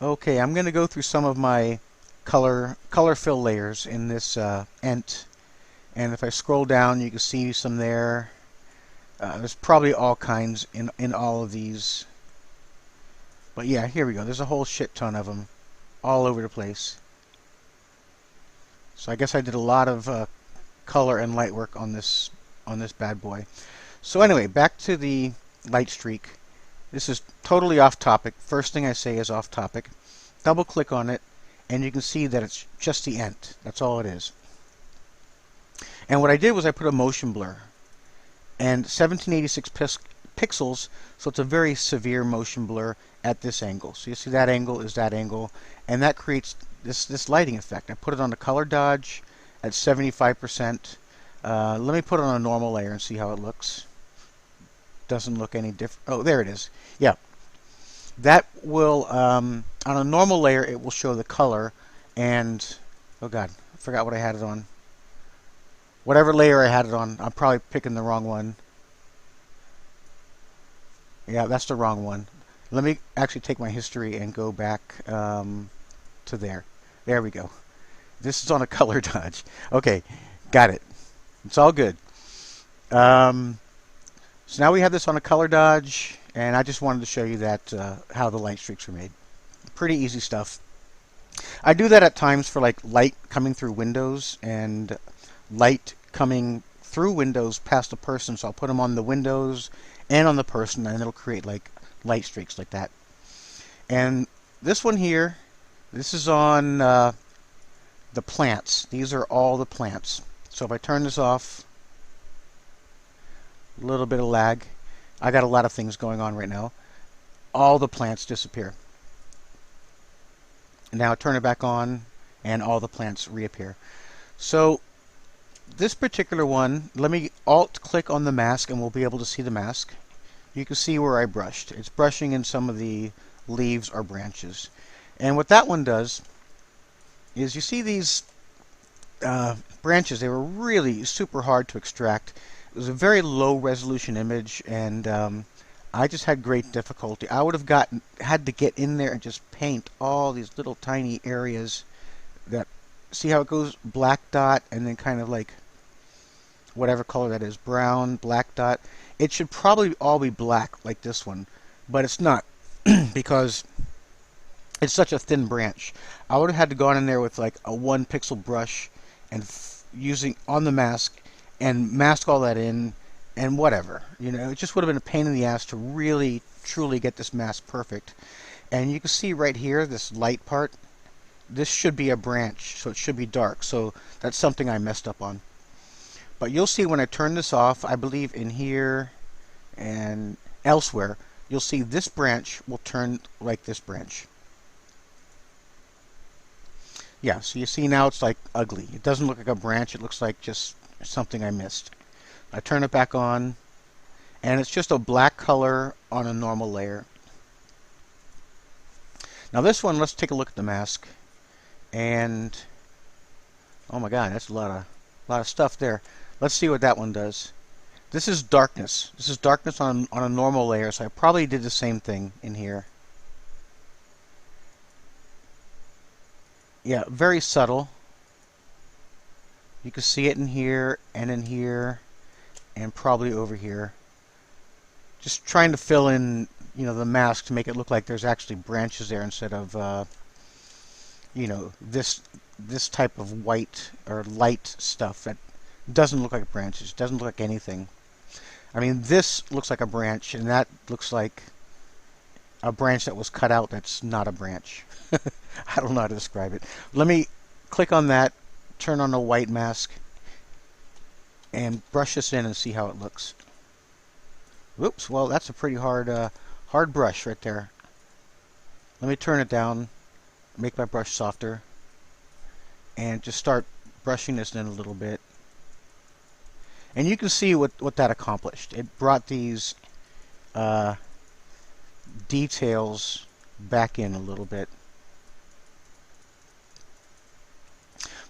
Okay, I'm going to go through some of my color fill layers in this ent, and if I scroll down, you can see some there. There's probably all kinds in all of these, but yeah, here we go. There's a whole shit ton of them all over the place. So I guess I did a lot of color and light work on this bad boy. So anyway, back to the light streak. This is totally off topic. First thing I say is off topic. Double click on it and you can see that it's just the ent. That's all it is. And what I did was I put a motion blur and 1786 pixels, so it's a very severe motion blur at this angle. So you see that angle is that angle, and that creates this lighting effect. I put it on the color dodge at 75%. Let me put it on a normal layer and see how it looks. Doesn't look any different. Oh, there it is. Yeah. That will, on a normal layer, it will show the color, and, oh god, I forgot what I had it on. Whatever layer I had it on, I'm probably picking the wrong one. Yeah, that's the wrong one. Let me actually take my history and go back to there. There we go. This is on a color dodge. Okay, got it. It's all good. So now we have this on a color dodge, and I just wanted to show you that how the light streaks are made. Pretty easy stuff. I do that at times for like light coming through windows and light coming through windows past a person, so I'll put them on the windows and on the person, and it'll create like light streaks like that. And this one here, this is on the plants. These are all the plants. So if I turn this off, a little bit of lag. I got a lot of things going on right now. All the plants disappear. Now turn it back on and all the plants reappear. So this particular one, let me alt click on the mask and we'll be able to see the mask. You can see where I brushed. It's brushing in some of the leaves or branches. And what that one does is, you see these branches, they were really super hard to extract. It was a very low resolution image, and I just had great difficulty. I would have had to get in there and just paint all these little tiny areas that, see how it goes black dot and then kind of like whatever color that is, brown, black dot. It should probably all be black like this one, but it's not because it's such a thin branch. I would have had to go in there with like a 1 pixel brush and using on the mask and mask all that in and whatever. You know, it just would have been a pain in the ass to really truly get this mask perfect. And you can see right here, this light part, this should be a branch, so it should be dark. So that's something I messed up on. But you'll see when I turn this off, I believe in here and elsewhere, you'll see this branch will turn like this branch. Yeah, so you see now it's like ugly. It doesn't look like a branch, it looks like just something I missed. I turn it back on, and it's just a black color on a normal layer. Now this one, let's take a look at the mask. And oh my god, that's a lot of stuff there. Let's see what that one does. This is darkness. This is darkness on a normal layer, so I probably did the same thing in here. Yeah, very subtle. You can see it in here and probably over here. Just trying to fill in, you know, the mask to make it look like there's actually branches there instead of you know, this type of white or light stuff that doesn't look like branches, doesn't look like anything. I mean, this looks like a branch, and that looks like a branch that was cut out that's not a branch. I don't know how to describe it. Let me click on that, turn on the white mask, and brush this in and see how it looks. Whoops, well, that's a pretty hard brush right there. Let me turn it down, make my brush softer, and just start brushing this in a little bit. And you can see what that accomplished. It brought these details back in a little bit.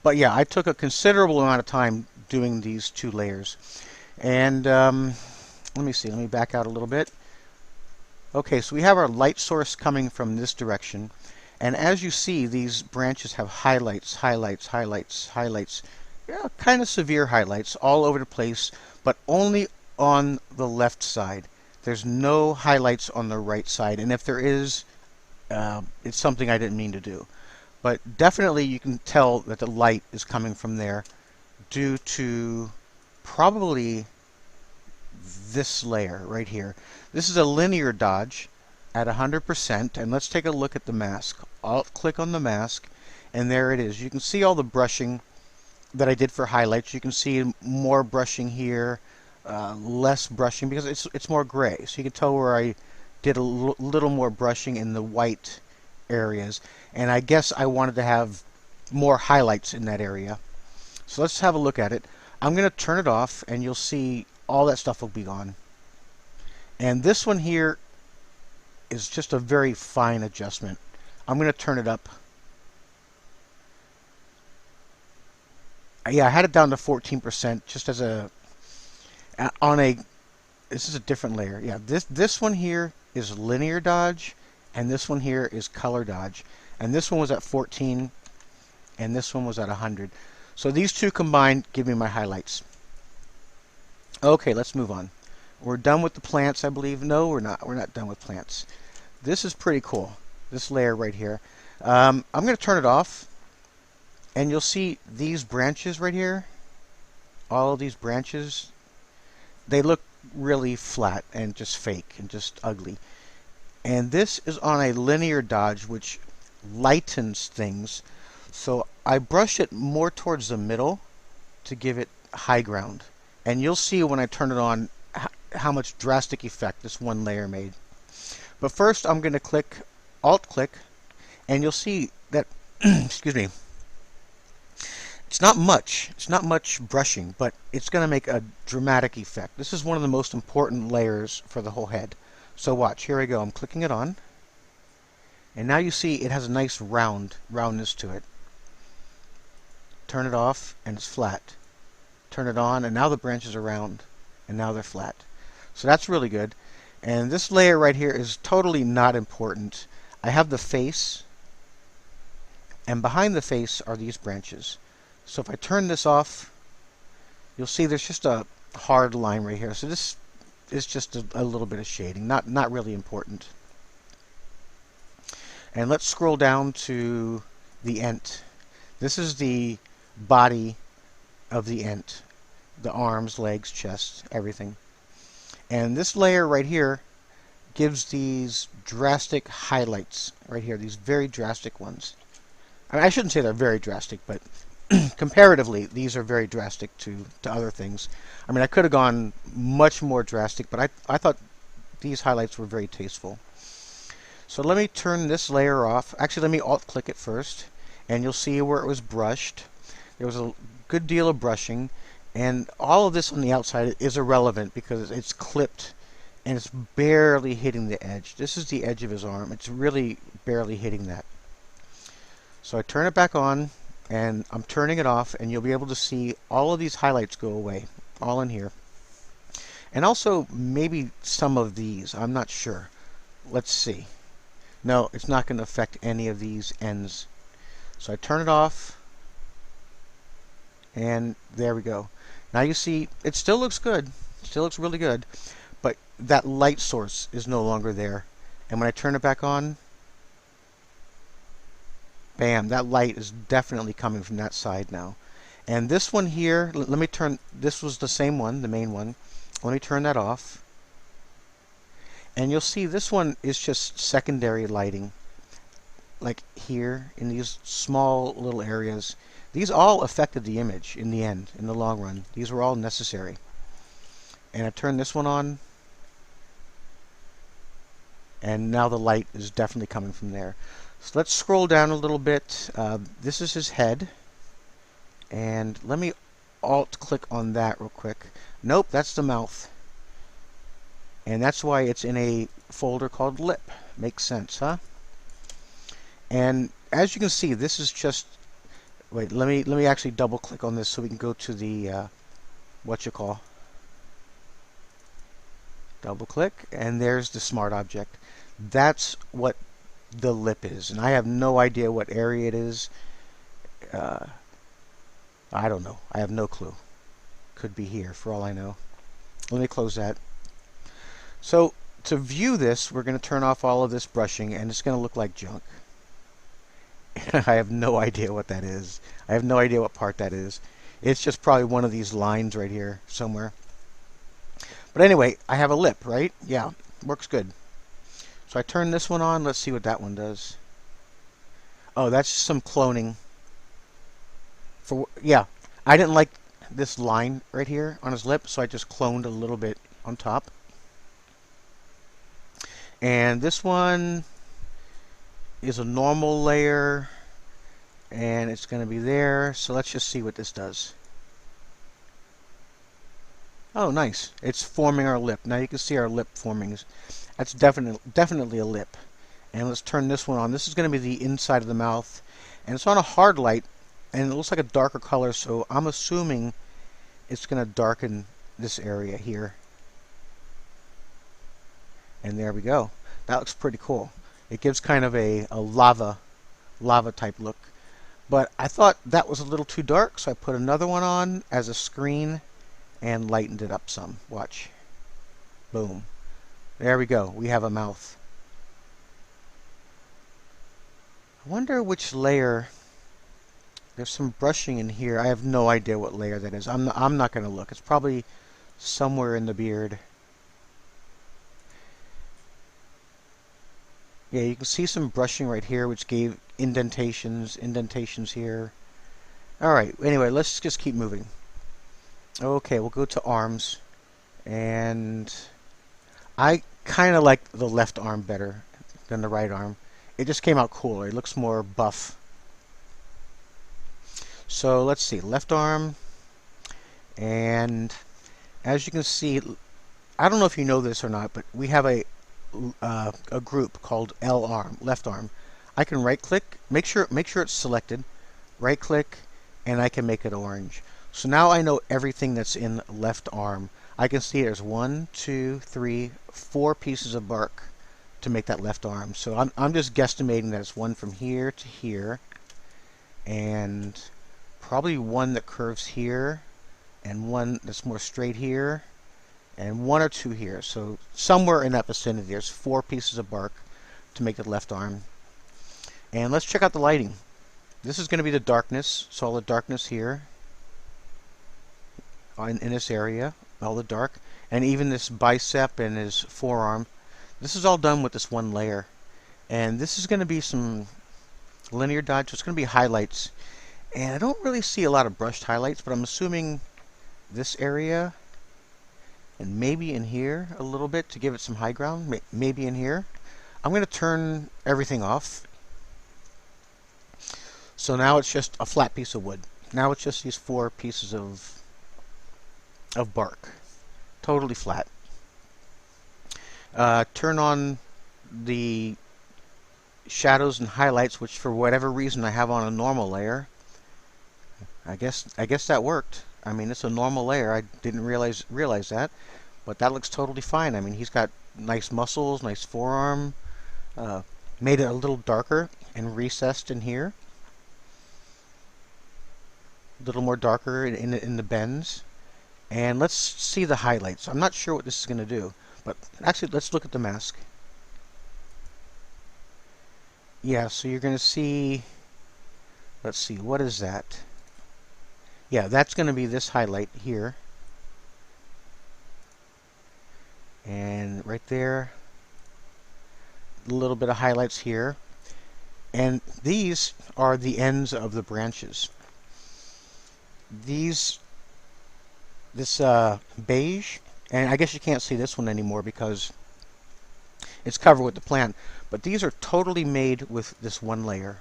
But yeah, I took a considerable amount of time doing these 2 layers. And let me see, let me back out a little bit. Okay, so we have our light source coming from this direction. And as you see, these branches have highlights, highlights, highlights, highlights, yeah, kind of severe highlights all over the place, but only on the left side. There's no highlights on the right side, and if there is, it's something I didn't mean to do. But definitely you can tell that the light is coming from there due to probably this layer right here. This is a linear dodge at 100%, and let's take a look at the mask. Alt click on the mask, and there it is. You can see all the brushing that I did for highlights. You can see more brushing here, less brushing because it's more gray. So you can tell where I did a little more brushing in the white areas, and I guess I wanted to have more highlights in that area. So let's have a look at it. I'm going to turn it off, and you'll see all that stuff will be gone. And this one here is just a very fine adjustment. I'm going to turn it up. Yeah, I had it down to 14% just as a this is a different layer. Yeah, this one here is linear dodge, and this one here is color dodge. And this one was at 14, and this one was at 100. So these two combined give me my highlights. Okay, let's move on. We're done with the plants, I believe. No, we're not. We're not done with plants. This is pretty cool, this layer right here. I'm going to turn it off, and you'll see these branches right here. All of these branches, they look really flat and just fake and just ugly. And this is on a linear dodge, which lightens things. So I brush it more towards the middle to give it high ground. And you'll see when I turn it on how much drastic effect this one layer made. But first I'm going to click, Alt click, and you'll see that, excuse me, it's not much brushing, but it's going to make a dramatic effect. This is one of the most important layers for the whole head. So watch, here I go, I'm clicking it on, and now you see it has a nice roundness to it. Turn it off, and it's flat. Turn it on, and now the branches are round, and now they're flat. So that's really good. And this layer right here is totally not important. I have the face, and behind the face are these branches. So if I turn this off, you'll see there's just a hard line right here. So this is just a little bit of shading, not really important. And let's scroll down to the ent. This is the body of the ent. The arms, legs, chest, everything. And this layer right here gives these drastic highlights right here, these very drastic ones. I mean, I shouldn't say they're very drastic, but comparatively, these are very drastic to other things. I mean, I could have gone much more drastic, but I thought these highlights were very tasteful. So let me turn this layer off. Actually, let me alt-click it first, and you'll see where it was brushed. There was a good deal of brushing, and all of this on the outside is irrelevant because it's clipped, and it's barely hitting the edge. This is the edge of his arm. It's really barely hitting that. So I turn it back on, and I'm turning it off, and you'll be able to see all of these highlights go away, all in here. And also maybe some of these, I'm not sure. Let's see. No, it's not going to affect any of these ends. So I turn it off, and there we go. Now you see, it still looks good. It still looks really good, but that light source is no longer there. And when I turn it back on, bam, that light is definitely coming from that side now. And this one here, let me turn, this was the same one, the main one. Let me turn that off. And you'll see this one is just secondary lighting. Like here, in these small little areas. These all affected the image in the end, in the long run. These were all necessary. And I turn this one on. And now the light is definitely coming from there. So let's scroll down a little bit. This is his head. And let me alt-click on that real quick. Nope, that's the mouth. And that's why it's in a folder called lip. Makes sense, huh? And as you can see, this is just... Wait, let me actually double-click on this so we can go to the... Double-click, and there's the smart object. That's what the lip is. And I have no idea what area it is. Uh, I don't know. I have no clue. Could be here for all I know. Let me close that. So to view this, we're going to turn off all of this brushing, and it's going to look like junk. I have no idea what that is. I have no idea what part that is. It's just probably one of these lines right here somewhere. But anyway, I have a lip, right? Yeah, works good. So I turn this one on. Let's see what that one does. Oh, that's some cloning. Yeah, I didn't like this line right here on his lip, so I just cloned a little bit on top. And this one is a normal layer, and it's going to be there. So let's just see what this does. Oh, nice. It's forming our lip. Now you can see our lip forming. That's definitely a lip. And let's turn this one on. This is going to be the inside of the mouth, and it's on a hard light, and it looks like a darker color, so I'm assuming it's going to darken this area here. And there we go. That looks pretty cool. It gives kind of a lava type look. But I thought that was a little too dark, so I put another one on as a screen and lightened it up some. Watch. Boom. There we go. We have a mouth. I wonder which layer. There's some brushing in here. I have no idea what layer that is. I'm not going to look. It's probably somewhere in the beard. Yeah, you can see some brushing right here, which gave indentations here. Alright, anyway, let's just keep moving. Okay, we'll go to arms. And I kind of like the left arm better than the right arm. It just came out cooler. It looks more buff. So let's see, left arm. And as you can see, I don't know if you know this or not, but we have a group called L arm, left arm. I can right click, make sure it's selected, right click, and I can make it orange. So now I know everything that's in left arm. I can see there's 1, 2, 3, 4 pieces of bark to make that left arm. So I'm just guesstimating that it's one from here to here, and probably one that curves here, and one that's more straight here, and 1 or 2 here. So somewhere in that vicinity, there's 4 pieces of bark to make the left arm. And let's check out the lighting. This is going to be the darkness, so all the darkness here in this area, all the dark, and even this bicep and his forearm. This is all done with this one layer. And this is going to be some linear dodge, so it's going to be highlights. And I don't really see a lot of brushed highlights, but I'm assuming this area, and maybe in here a little bit to give it some high ground, maybe in here. I'm going to turn everything off. So now it's just a flat piece of wood. Now it's just these 4 pieces of bark. Totally flat. Turn on the shadows and highlights, which for whatever reason I have on a normal layer. I guess that worked. I mean, it's a normal layer. I didn't realize that, but that looks totally fine. I mean, he's got nice muscles, nice forearm. Made it a little darker and recessed in here. A little more darker in the bends. And let's see the highlights. I'm not sure what this is going to do, but actually let's look at the mask. Yeah, so you're going to see, let's see, what is that? Yeah, that's going to be this highlight here. And right there, a little bit of highlights here. And these are the ends of the branches. This beige, and I guess you can't see this one anymore because it's covered with the plant, but these are totally made with this one layer.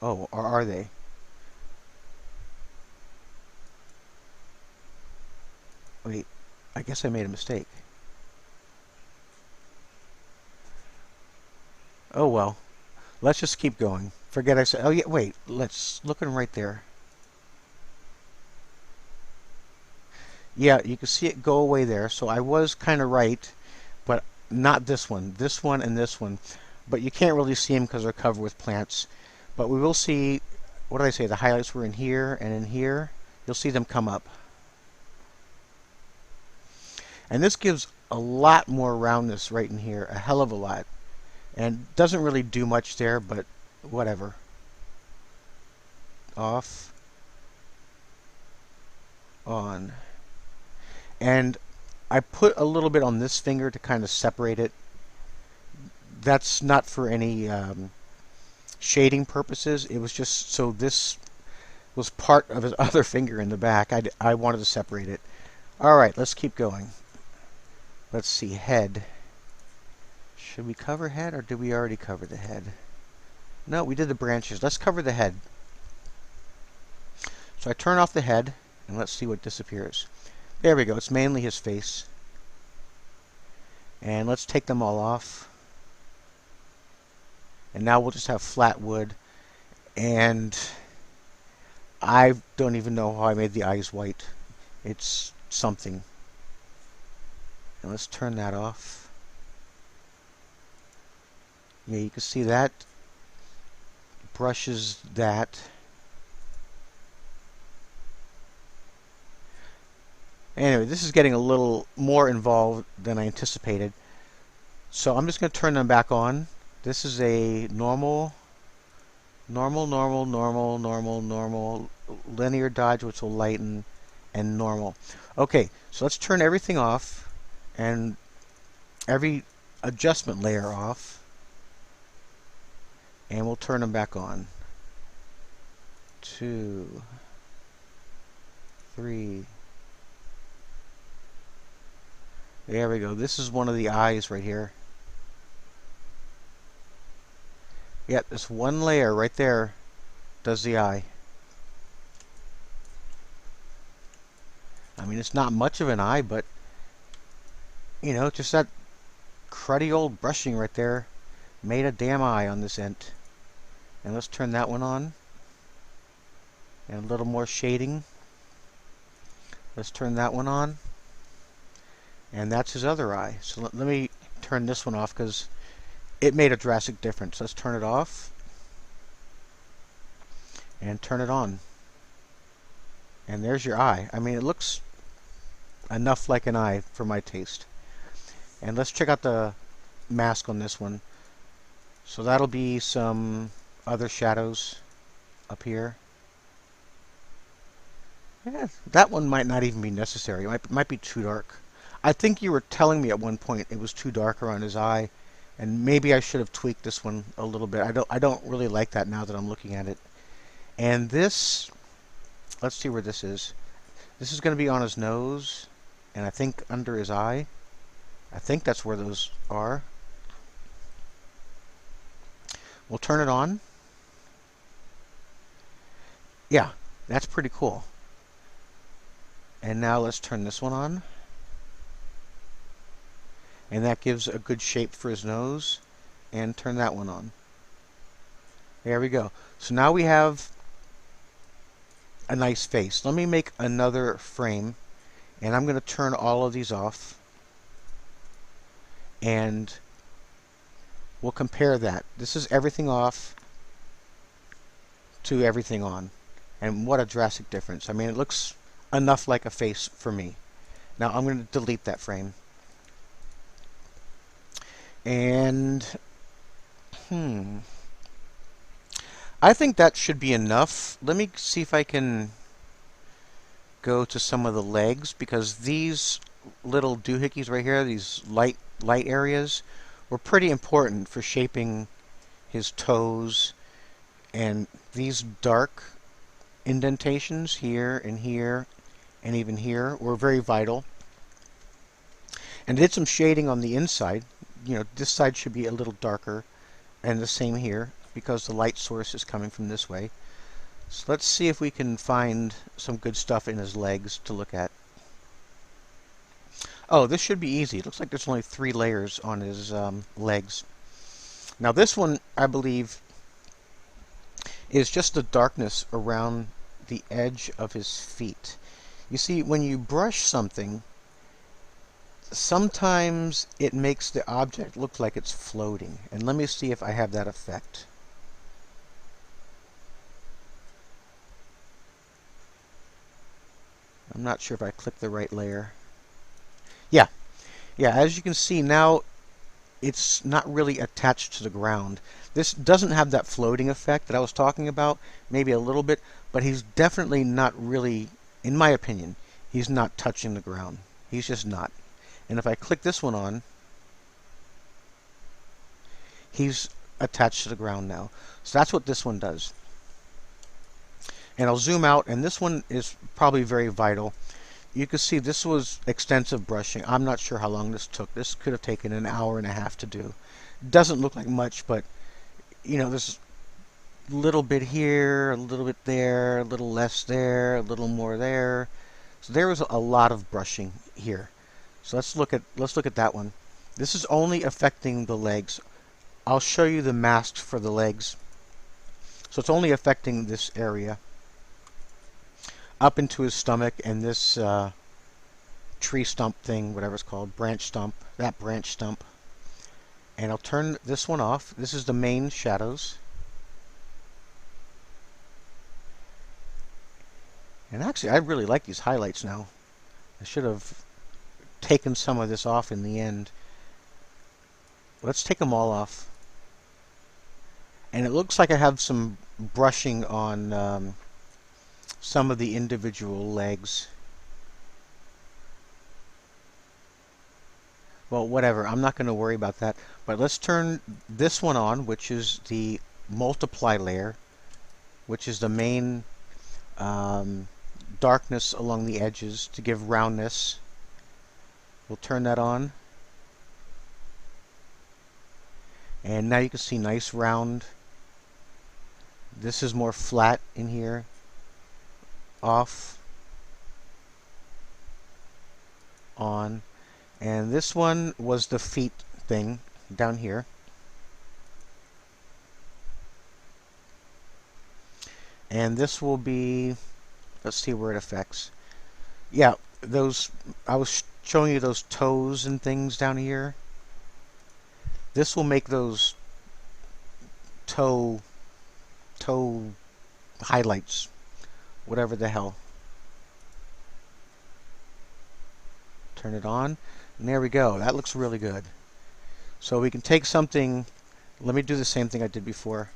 Oh, or are they? Wait, I guess I made a mistake. Oh well, let's just keep going. Forget I said, oh yeah, wait, let's look at them right there. Yeah, you can see it go away there, so I was kind of right, but not this one. This one and this one. but you can't really see them because they're covered with plants. But we will see, what did I say, the highlights were in here and in here. You'll see them come up. And this gives a lot more roundness right in here, a hell of a lot. And doesn't really do much there, but whatever. Off. On. And I put a little bit on this finger to kind of separate it. That's not for any shading purposes. It was just so this was part of his other finger in the back. I wanted to separate it. Alright, let's keep going. Let's see, head. Should we cover head, or did we already cover the head? No, we did the branches. Let's cover the head. So I turn off the head, and let's see what disappears. There we go. It's mainly his face. And let's take them all off. And now we'll just have flat wood. And I don't even know how I made the eyes white. It's something. And let's turn that off. Yeah, you can see that brushes that. Anyway, this is getting a little more involved than I anticipated. So I'm just going to turn them back on. This is a normal, linear dodge, which will lighten, and normal. Okay, so let's turn everything off, and every adjustment layer off, and we'll turn them back on. 2, 3. There we go. This is one of the eyes right here. Yep, this one layer right there does the eye. I mean, it's not much of an eye, but you know, just that cruddy old brushing right there made a damn eye on this end. And let's turn that one on. And a little more shading. Let's turn that one on. And that's his other eye. So let me turn this one off because it made a drastic difference. Let's turn it off. And turn it on. And there's your eye. I mean, it looks enough like an eye for my taste. And let's check out the mask on this one. So that'll be some other shadows up here. Yeah, that one might not even be necessary. It might be too dark. I think you were telling me at one point it was too dark around his eye, and maybe I should have tweaked this one a little bit. I don't really like that now that I'm looking at it. And this, let's see where this is. This is going to be on his nose, and I think under his eye. I think that's where those are. We'll turn it on. Yeah, that's pretty cool. And now let's turn this one on. And that gives a good shape for his nose. And turn that one on. There we go. So now we have a nice face. Let me make another frame. And I'm going to turn all of these off. And we'll compare that. This is everything off to everything on. And what a drastic difference. I mean, it looks enough like a face for me. Now I'm going to delete that frame. And I think that should be enough. Let me see if I can go to some of the legs, because these little doohickeys right here, these light areas, were pretty important for shaping his toes. And these dark indentations here and here and even here were very vital. And did some shading on the inside. You know, this side should be a little darker, and the same here, because the light source is coming from this way. So let's see if we can find some good stuff in his legs to look at. Oh, this should be easy. It looks like there's only 3 layers on his legs. Now this one, I believe, is just the darkness around the edge of his feet. You see, when you brush something, sometimes it makes the object look like it's floating. And let me see if I have that effect. I'm not sure if I clicked the right layer. Yeah, as you can see now, it's not really attached to the ground. This doesn't have that floating effect that I was talking about, maybe a little bit, but he's definitely not really, in my opinion, he's not touching the ground. He's just not. And if I click this one on, he's attached to the ground now. So that's what this one does. And I'll zoom out, and this one is probably very vital. You can see this was extensive brushing. I'm not sure how long this took. This could have taken an hour and a half to do. Doesn't look like much, but you know, there's a little bit here, a little bit there, a little less there, a little more there. So there was a lot of brushing here. So let's look at that one. This is only affecting the legs. I'll show you the masks for the legs. So it's only affecting this area up into his stomach and this tree stump thing, whatever it's called, branch stump, that branch stump. And I'll turn this one off. This is the main shadows. And actually, I really like these highlights now. I should have taken some of this off in the end. Let's take them all off. And it looks like I have some brushing on some of the individual legs. Well, whatever. I'm not going to worry about that. But let's turn this one on, which is the multiply layer, which is the main darkness along the edges to give roundness. We'll turn that on. And now you can see nice round. This is more flat in here. Off. On. And this one was the feet thing down here. And this will be, let's see where it affects. Yeah, those, I was showing you those toes and things down here. This will make those toe highlights, whatever the hell. Turn it on, and there we go. That looks really good. So we can take something, let me do the same thing I did before.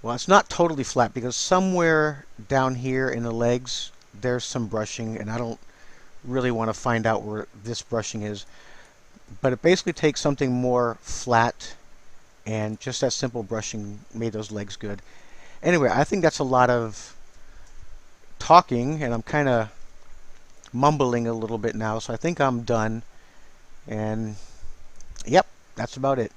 Well, it's not totally flat because somewhere down here in the legs there's some brushing, and I don't really want to find out where this brushing is. But it basically takes something more flat, and just that simple brushing made those legs good. Anyway, I think that's a lot of talking, and I'm kind of mumbling a little bit now, so I think I'm done. And yep, that's about it.